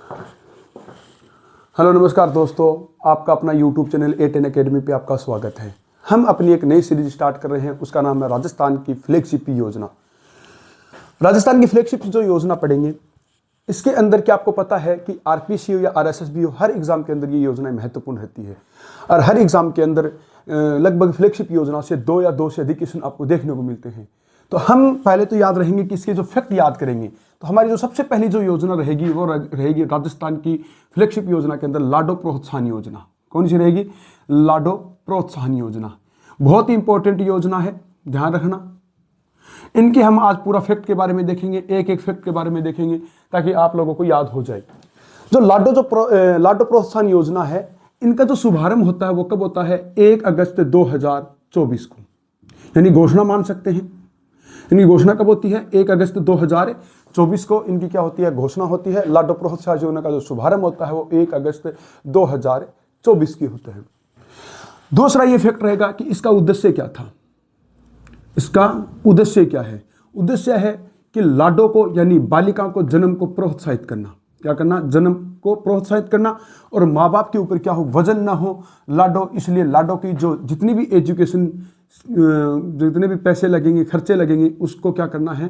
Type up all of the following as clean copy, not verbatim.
Hello नमस्कार दोस्तों, आपका अपना YouTube चैनल A10 अकेडमी पे आपका स्वागत है। हम अपनी एक नई सीरीज स्टार्ट कर रहे हैं, उसका नाम है राजस्थान की फ्लैगशिप योजना। राजस्थान की फ्लैगशिप जो योजना पढ़ेंगे, इसके अंदर क्या आपको पता है कि आरपीसी हो या आरएसएस हो, हर एग्जाम के अंदर ये योजना महत्वपूर्ण रहती है और हर एग्जाम के अंदर लगभग फ्लैगशिप योजना से 2 या 2 से अधिक क्वेश्चन आपको देखने को मिलते हैं। तो हम पहले तो याद रहेंगे कि इसके जो फैक्ट याद करेंगे, तो हमारी जो सबसे पहली जो योजना रहेगी वो रहेगी राजस्थान की फ्लैगशिप योजना के अंदर लाडो प्रोत्साहन योजना। कौन सी रहेगी? लाडो प्रोत्साहन योजना। बहुत ही इंपॉर्टेंट योजना है, ध्यान रखना। इनके हम आज पूरा फैक्ट के बारे में देखेंगे, एक एक फैक्ट के बारे में देखेंगे ताकि आप लोगों को याद हो जाए। जो लाडो प्रोत्साहन योजना है, इनका जो शुभारंभ होता है वो कब होता है? 1 अगस्त 2024 को, यानी घोषणा मान सकते हैं। इनकी घोषणा कब होती है? 1 अगस्त 2024 को इनकी क्या होती है? घोषणा होती है। लाडो प्रोत्साहन योजना का जो शुभारंभ होता है वो 1 अगस्त 2024 की होता है। दूसरा ये फैक्ट रहेगा कि इसका उद्देश्य क्या था। इसका उद्देश्य क्या है? उद्देश्य है कि लाडो को यानी बालिकाओं को जन्म को प्रोत्साहित करना। क्या करना? जन्म को प्रोत्साहित करना और माँ बाप के ऊपर क्या हो? वजन ना हो लाडो। इसलिए लाडो की जो जितनी भी एजुकेशन, जितने भी पैसे लगेंगे, खर्चे लगेंगे, उसको क्या करना है?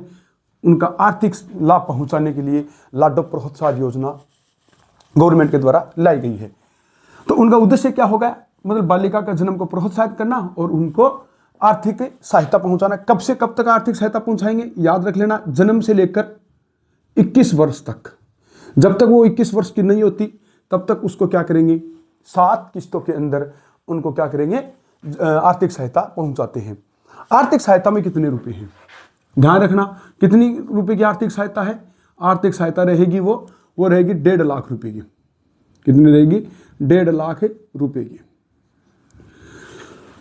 उनका आर्थिक लाभ पहुंचाने के लिए लाडो प्रोत्साहन योजना गवर्नमेंट के द्वारा लाई गई है। तो उनका उद्देश्य क्या होगा? मतलब बालिका का जन्म को प्रोत्साहित करना और उनको आर्थिक सहायता पहुंचाना। कब से कब तक आर्थिक सहायता पहुंचाएंगे? याद रख लेना, जन्म से लेकर 21 वर्ष तक। जब तक वो 21 वर्ष की नहीं होती तब तक उसको क्या करेंगे? 7 किस्तों के अंदर उनको क्या करेंगे? आर्थिक सहायता पहुंचाते हैं। आर्थिक सहायता में कितने रुपए हैं? ध्यान रखना, कितनी रुपए की आर्थिक सहायता है? आर्थिक सहायता रहेगी वो रहेगी 1.5 लाख रुपए की। कितनी रहेगी? 1.5 लाख रुपए की।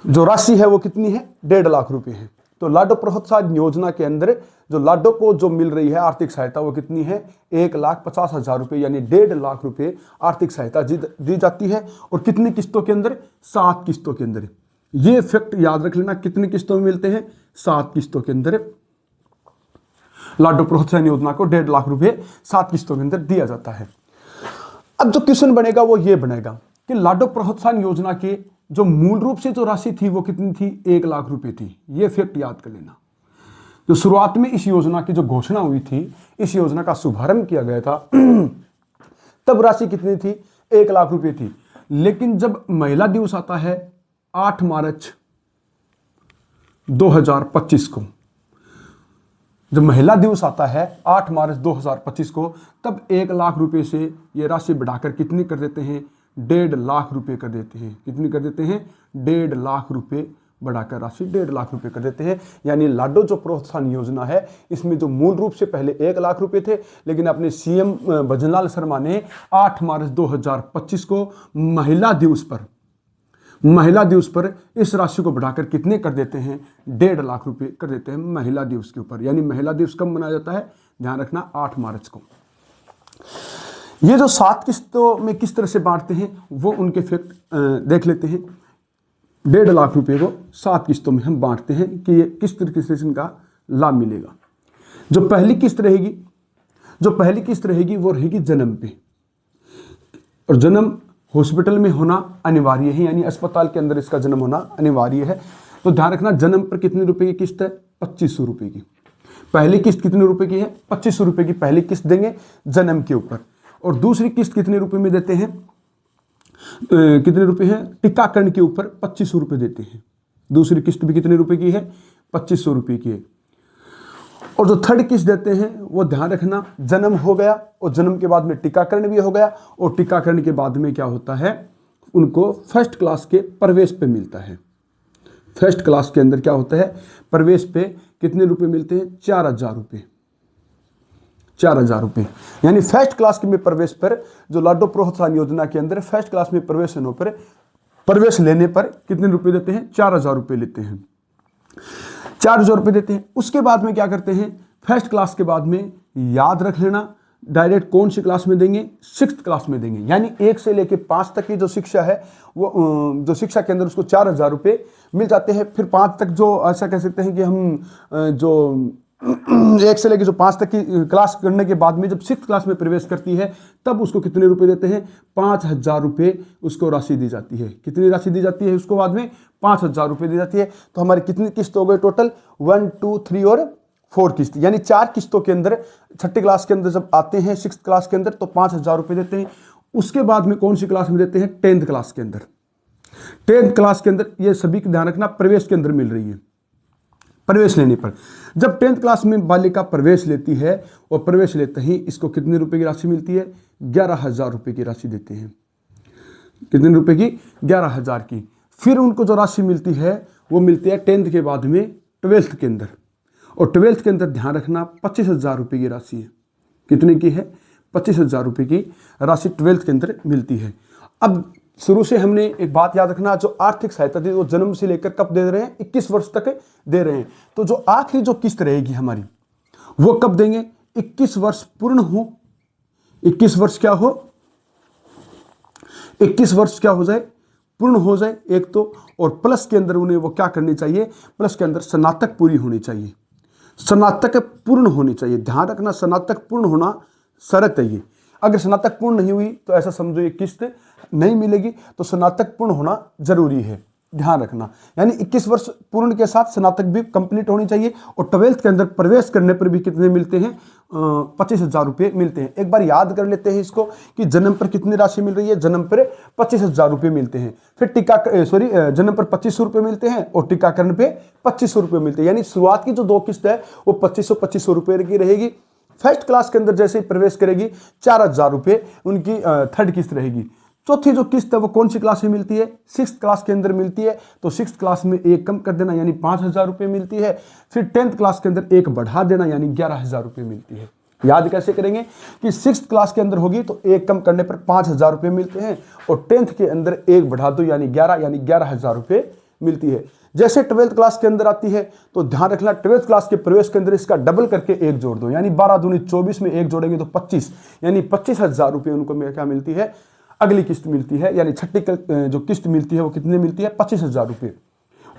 जो राशि है वो कितनी है? 1.5 लाख रुपए है। तो लाडो प्रोत्साहन योजना के अंदर जो लाडो को जो मिल रही है आर्थिक सहायता वो कितनी है? 1,50,000 रुपए, यानी 1.5 लाख रुपए आर्थिक सहायता दी जाती है। और कितनी किस्तों के अंदर? 7 किस्तों के अंदर। ये फैक्ट याद रख लेना, कितनी किस्तों में मिलते हैं? 7 किस्तों के अंदर लाडो प्रोत्साहन योजना को 1.5 लाख रुपए 7 किस्तों के अंदर दिया जाता है। अब जो क्वेश्चन बनेगा वो ये बनेगा कि लाडो प्रोत्साहन योजना के जो मूल रूप से जो राशि थी वो कितनी थी? 1 लाख रुपए थी। ये फैक्ट याद कर लेना। जो शुरुआत में इस योजना की जो घोषणा हुई थी, इस योजना का शुभारंभ किया गया था, तब राशि कितनी थी? 1 लाख रुपए थी। लेकिन जब महिला दिवस आता है 8 मार्च 2025 को, जब महिला दिवस आता है 8 मार्च 2025 को, तब 1 लाख रुपए से ये राशि बढ़ाकर कितनी कर देते हैं? 1.5 लाख रुपए कर देते हैं। कितनी कर देते हैं? 1.5 लाख रुपए बढ़ाकर राशि 1.5 लाख रुपए कर देते हैं। यानी लाडो जो प्रोत्साहन योजना है, इसमें जो मूल रूप से पहले 1 लाख रुपए थे, लेकिन अपने सीएम भजनलाल शर्मा ने 8 मार्च 2025 को महिला दिवस पर इस राशि को बढ़ाकर कितने कर देते हैं? 1.5 लाख रुपए कर देते हैं महिला दिवस के ऊपर। यानी महिला दिवस कब मनाया जाता है? ध्यान रखना, 8 मार्च को। ये जो 7 किस्तों में किस तरह से बांटते हैं वो उनके फैक्ट देख लेते हैं। 1.5 लाख रुपए को 7 किस्तों में हम बांटते हैं कि ये किस तरीके से इनका लाभ मिलेगा। जो पहली किस्त रहेगी वो रहेगी जन्म पे, और जन्म हॉस्पिटल में होना अनिवार्य है, यानी अस्पताल के अंदर इसका जन्म होना अनिवार्य है। तो ध्यान रखना, जन्म पर कितने रुपए की किस्त है? 2500 रुपए की। पहली किस्त कितने रुपए की है? 2500 रुपए की पहली किस्त देंगे जन्म के ऊपर। और दूसरी किस्त कितने रुपए में देते हैं? कितने रुपए हैं? टीकाकरण के ऊपर 2500 रुपए देते हैं। दूसरी किस्त भी कितने रुपए की है? 2500 रुपए की है। और जो थर्ड किस्त देते हैं वो ध्यान रखना, जन्म हो गया और जन्म के बाद में टीकाकरण भी हो गया, और टीकाकरण के बाद में क्या होता है? उनको फर्स्ट क्लास के प्रवेश पे मिलता है। फर्स्ट क्लास के अंदर क्या होता है? प्रवेश पे कितने रुपए मिलते हैं? 4,000 रुपए। 4,000 रुपए, यानी फर्स्ट क्लास के में प्रवेश पर जो लाडो प्रोत्साहन योजना के अंदर फर्स्ट क्लास में प्रवेश लेने पर कितने रुपए देते हैं? 4,000 रुपए लेते हैं। 4,000 रुपए देते हैं। उसके बाद में क्या करते हैं? फर्स्ट क्लास के बाद में याद रख लेना, डायरेक्ट कौन सी क्लास में देंगे? 6th क्लास में देंगे। यानी 1 से लेकर 5 तक की जो शिक्षा है वो जो शिक्षा के अंदर उसको 4,000 रुपए मिल जाते हैं। फिर 5 तक जो ऐसा कह सकते हैं कि हम जो 1 से लेकर जो 5 तक की क्लास करने के बाद में जब 6th क्लास में प्रवेश करती है तब उसको कितने रुपए देते हैं? 5,000 रुपये उसको राशि दी जाती है। कितनी राशि दी जाती है उसको बाद में? 5,000 रुपये दी जाती है। तो हमारी कितनी किस्त हो गई टोटल? 1, 2, 3 और 4 किस्त, यानी 4 किस्तों के अंदर 6ठी क्लास के अंदर जब आते हैं 6th क्लास के अंदर तो 5,000 रुपये देते हैं। उसके बाद में कौन सी क्लास में देते हैं? 10th क्लास के अंदर। 10th क्लास के अंदर ये सभी का ध्यान रखना प्रवेश के अंदर मिल रही है। प्रवेश लेने पर जब 10th क्लास में बालिका प्रवेश लेती है और प्रवेश लेते ही इसको कितने रुपए की राशि मिलती है? 11,000 रुपये की राशि देते हैं। कितने रुपए की? 11,000 की। फिर उनको जो राशि मिलती है वो मिलती है 10th के बाद में 12th के अंदर, और 12th के अंदर ध्यान रखना 25,000 रुपये की राशि है। कितने की है? 25,000 रुपये की राशि 12th के अंदर मिलती है। अब शुरू से हमने एक बात याद रखना, जो आर्थिक सहायता दी वो जन्म से लेकर कब दे रहे हैं? 21 वर्ष तक दे रहे हैं। तो जो आखिरी जो किस्त रहेगी हमारी वो कब देंगे? 21 वर्ष पूर्ण हो, 21 वर्ष क्या हो? 21 वर्ष क्या हो जाए? पूर्ण हो जाए एक तो, और प्लस के अंदर उन्हें वो क्या करनी चाहिए? प्लस के अंदर स्नातक पूरी होनी चाहिए, स्नातक पूर्ण होनी चाहिए। ध्यान रखना स्नातक पूर्ण होना शर्त है ये। अगर स्नातक पूर्ण नहीं हुई तो ऐसा समझो ये किस्त नहीं मिलेगी, तो स्नातक पूर्ण होना जरूरी है, ध्यान रखना। यानी 21 वर्ष पूर्ण के साथ स्नातक भी कंप्लीट होनी चाहिए। और 12th के अंदर प्रवेश करने पर भी कितने मिलते हैं? 25,000 रुपये मिलते हैं। एक बार याद कर लेते हैं इसको कि जन्म पर कितनी राशि मिल रही है? जन्म पर 25,000 रुपये मिलते हैं। फिर जन्म पर 2,500 रुपये मिलते हैं और टीकाकरण पे 2,500 रुपये मिलते हैं। यानी शुरुआत की जो 2 किस्त है वो 2,500 रुपये की रहेगी। फर्स्ट क्लास के अंदर जैसे ही प्रवेश करेगी 4,000 रुपये उनकी 3rd किस्त रहेगी। चौथी जो किस्त है वो कौन सी क्लास में मिलती है? 6th क्लास के अंदर मिलती है। तो 6th क्लास में एक कम कर देना यानी 5,000 रुपये मिलती है। फिर 10th क्लास के अंदर एक बढ़ा देना यानी 11,000 रुपये मिलती है। याद कैसे करेंगे कि 6th क्लास के अंदर होगी तो एक कम करने पर 5,000 रुपये मिलते हैं, और 10th के अंदर एक बढ़ा दो यानी 11,000 रुपये मिलती है। जैसे 12th क्लास के अंदर आती है तो ध्यान रखना 12th क्लास के प्रवेश के अंदर इसका डबल करके एक जोड़ दो, यानी 12 दूनी 24 में एक जोड़ेंगे तो 25, यानी 25,000 रुपये उनको क्या मिलती है? अगली किस्त मिलती है। यानी 6ठी जो किस्त मिलती है वो कितने मिलती है? 25,000 रुपये।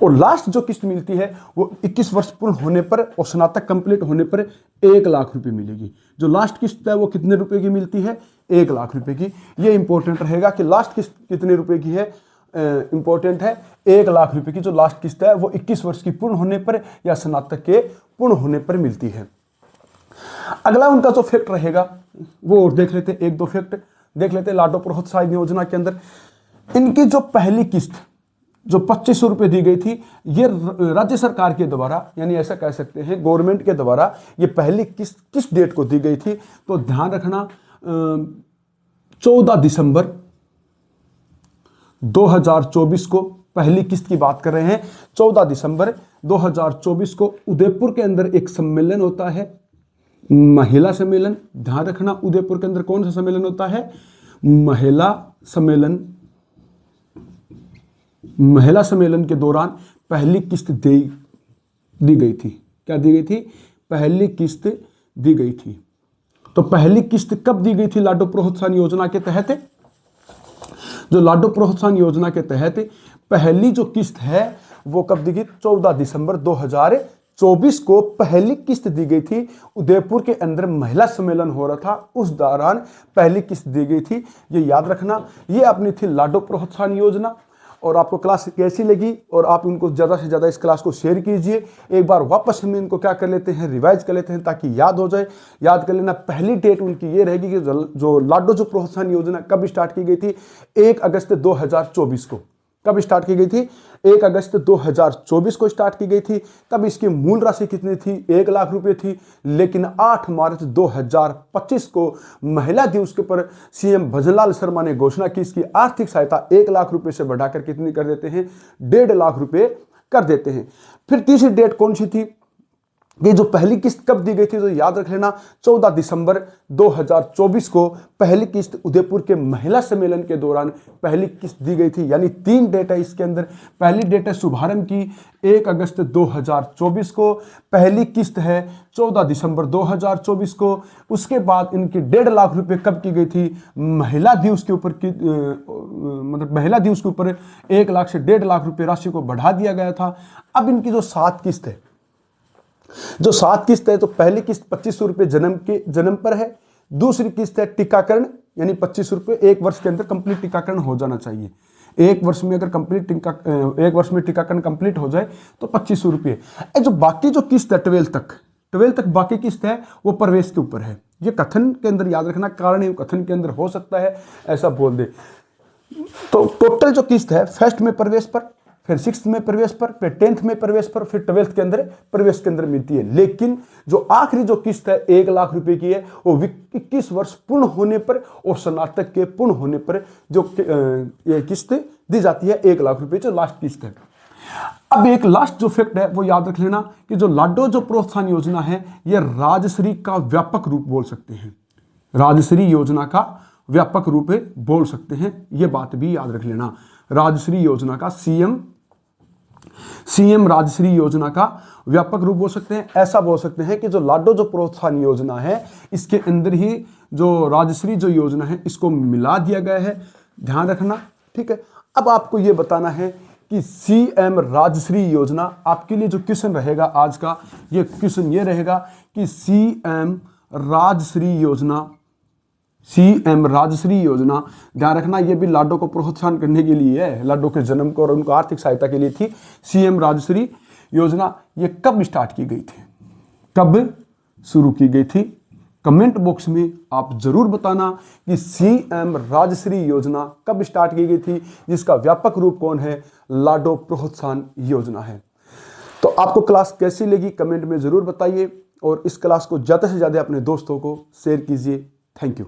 और लास्ट जो किस्त मिलती है वो 21 वर्ष पूर्ण होने पर और स्नातक कंप्लीट होने पर 1 लाख रुपये मिलेगी। जो लास्ट किस्त है वो कितने रुपए की मिलती है? 1 लाख रुपए की। ये इंपॉर्टेंट रहेगा कि लास्ट किस्त कितने रुपए की है? इंपॉर्टेंट है 1 लाख रुपए की जो लास्ट किस्त है वो 21 वर्ष की पूर्ण होने पर या स्नातक के पूर्ण होने पर मिलती है। अगला उनका जो फैक्ट रहेगा वो और देख लेते, 1-2 फैक्ट देख लेते। लाडो प्रोत्साहन योजना के अंदर इनकी जो पहली किस्त जो 2,500 रुपये दी गई थी, ये राज्य सरकार के द्वारा, यानी ऐसा कह सकते हैं गवर्नमेंट के द्वारा ये पहली किस्त किस डेट को दी गई थी? तो ध्यान रखना 14 दिसंबर 2024 को पहली किस्त की बात कर रहे हैं। 14 दिसंबर 2024 को उदयपुर के अंदर एक सम्मेलन होता है, महिला सम्मेलन। ध्यान रखना उदयपुर के अंदर कौन सा सम्मेलन होता है? महिला सम्मेलन। महिला सम्मेलन के दौरान पहली किस्त दी गई थी। क्या दी गई थी? पहली किस्त दी गई थी। तो पहली किस्त कब दी गई थी लाडो प्रोत्साहन योजना के तहत? जो लाडो प्रोत्साहन योजना के तहत पहली जो किस्त है वो कब दी गई? 14 दिसंबर 2024 को पहली किस्त दी गई थी। उदयपुर के अंदर महिला सम्मेलन हो रहा था, उस दौरान पहली किस्त दी गई थी। ये याद रखना। ये अपनी थी लाडो प्रोत्साहन योजना। और आपको क्लास कैसी लगी और आप उनको ज़्यादा से ज़्यादा इस क्लास को शेयर कीजिए। एक बार वापस हम इनको क्या कर लेते हैं? रिवाइज कर लेते हैं ताकि याद हो जाए। याद कर लेना पहली डेट उनकी ये रहेगी कि जो लाडो जो प्रोत्साहन योजना कब स्टार्ट की गई थी? 1 अगस्त 2024 को। कब स्टार्ट की गई थी? 1 अगस्त 2024 को स्टार्ट की गई थी। तब इसकी मूल राशि कितनी थी? 1 लाख रुपए थी। लेकिन 8 मार्च 2025 को महिला दिवस के पर सीएम भजनलाल शर्मा ने घोषणा की इसकी आर्थिक सहायता 1 लाख रुपए से बढ़ाकर कितनी कर देते हैं? 1.5 लाख रुपए कर देते हैं। फिर तीसरी डेट कौन सी थी? ये जो पहली किस्त कब दी गई थी तो याद रख लेना 14 दिसंबर 2024 को पहली किस्त उदयपुर के महिला सम्मेलन के दौरान पहली किस्त दी गई थी। यानी 3 डेट है इसके अंदर। पहली डेट है शुभारंभ की 1 अगस्त 2024 को, पहली किस्त है 14 दिसंबर 2024 को। उसके बाद इनकी 1.5 लाख रुपए कब की गई थी? महिला दिवस के ऊपर की मतलब महिला दिवस के ऊपर 1 लाख से 1.5 लाख रुपए राशि को बढ़ा दिया गया था। अब इनकी जो 7 किस्त है जो 7 किस्त है, तो पहली किस्त 2500 रुपये जन्म पर है, दूसरी किस्त है टीकाकरण यानी 2500 रुपये 1 वर्ष के अंदर कंप्लीट टीकाकरण हो जाना चाहिए। 1 वर्ष में अगर एक वर्ष में टीकाकरण कंप्लीट हो जाए तो 2500 रुपये। जो बाकी जो किस्त है 12 तक बाकी किस्त है वो प्रवेश के ऊपर है। ये कथन के अंदर याद रखना, कारण है कथन के अंदर हो सकता है ऐसा बोल दे। तो टोटल जो किस्त है फर्स्ट में प्रवेश पर, फिर 6th में प्रवेश पर, फिर 10th में प्रवेश पर, फिर 12th के अंदर प्रवेश के अंदर मिलती है। लेकिन जो आखिरी जो किस्त है 1 लाख रुपए की है वो 21 वर्ष पूर्ण होने पर और स्नातक के पूर्ण होने पर जो ये किस्त दी जाती है 1 लाख रुपए, जो लास्ट किस्त है। अब एक लास्ट जो फैक्ट है वो याद रख लेना कि जो लाडो जो प्रोत्साहन योजना है ये राजश्री का व्यापक रूप बोल सकते हैं, राजश्री योजना का व्यापक रूप बोल सकते हैं। ये बात भी याद रख लेना, राजश्री योजना का सीएम राजश्री योजना का व्यापक रूप बोल सकते हैं। ऐसा बोल सकते हैं कि जो लाडो जो प्रोत्साहन योजना है इसके अंदर ही जो राजश्री जो योजना है इसको मिला दिया गया है, ध्यान रखना, ठीक है। अब आपको ये बताना है कि सीएम राजश्री योजना, आपके लिए जो क्वेश्चन रहेगा आज का, ये क्वेश्चन ये रहेगा कि सीएम राजश्री योजना, ध्यान रखना ये भी लाडो को प्रोत्साहन करने के लिए है, लाडो के जन्म को और उनको आर्थिक सहायता के लिए थी। सीएम राजश्री योजना ये कब स्टार्ट की गई थी, कब शुरू की गई थी? कमेंट बॉक्स में आप जरूर बताना कि सीएम राजश्री योजना कब स्टार्ट की गई थी, जिसका व्यापक रूप कौन है, लाडो प्रोत्साहन योजना है। तो आपको क्लास कैसी लगी कमेंट में जरूर बताइए और इस क्लास को ज़्यादा से ज़्यादा अपने दोस्तों को शेयर कीजिए। Thank you.